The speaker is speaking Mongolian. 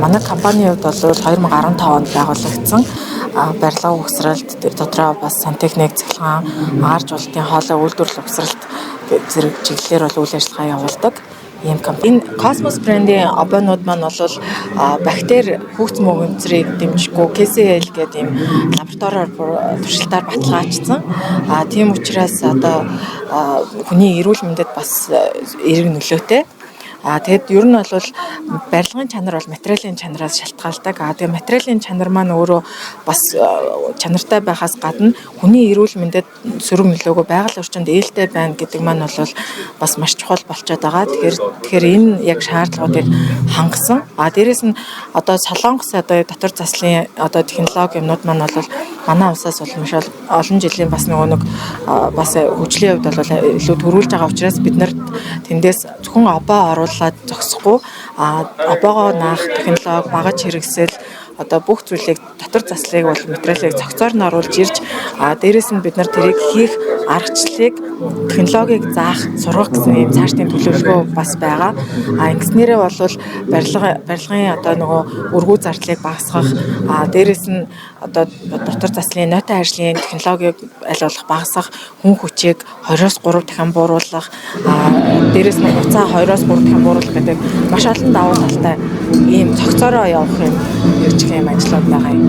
манай компанийн хувьд бол 2015 онд байгуулагдсан барилга угсралт дотроо бас сантехник, цахилгаан, агаар жуултын хоолой үйлдвэрлэл угсралт зэрэг чиглэлээр бол үйл ажиллагаа явуулдаг. Ийм компани. Cosmos брендийн обоонууд маань бол бактери хүүхд мөгөнцрийг дэмжихгүй KCL гэдэг ийм лабораториор туршилтаар баталгаажсан. Тийм учраас одоо хүний эрүүл мэндэд бас эерэг нөлөөтэй. Тэгэд ер нь бол барилгын чанар бол материалын чанараас шалтгаалдаг. Тэгээ материалын чанар маань өөрөө бас чанартай байхаас гадна хүний эрүүл мэндэд сөрөг нөлөөгөө байгаль орчинд ээлтэй байна гэдэг маань бол бас маш чухал болчиход байгаа. Тэгэхээр энэ яг шаардлагуудыг хангасан. Дээрээс нь одоо Солонгос дотор заслын технологи юмнууд маань бол манай улсаас бол маш олон жилийн бас нэг бас хөгжлийн хувьд бол илүү төрүүлж байгаа учраас бид нарт тэндээс зөвхөн обоо оруулаад зогсохгүй обоогоо наах технологи, багаж хэрэгсэл бүх зүйлийг дотор заслыг бол материалыг цогцоор нь оруулж ирж дээрээс нь бид нар тэрийг хийх аргачлалыг технологиг заах, сургах гэсэн ийм цаашдын төлөвлөгөө бас байгаа. Ингэснээрээ бол барилгын өргүү зардлыг багасгах, дээрээс нь дотор заслын нойтон ажлын технологиг аль болох багасгах, хүн хүчийг 2-3 дахин бууруулах, дээрээс нь хугацаа 2-3 дахин бууруулах гэдэг маш олон давуу талтай ийм цогцоороо явах юм ажлууд байгаа юм.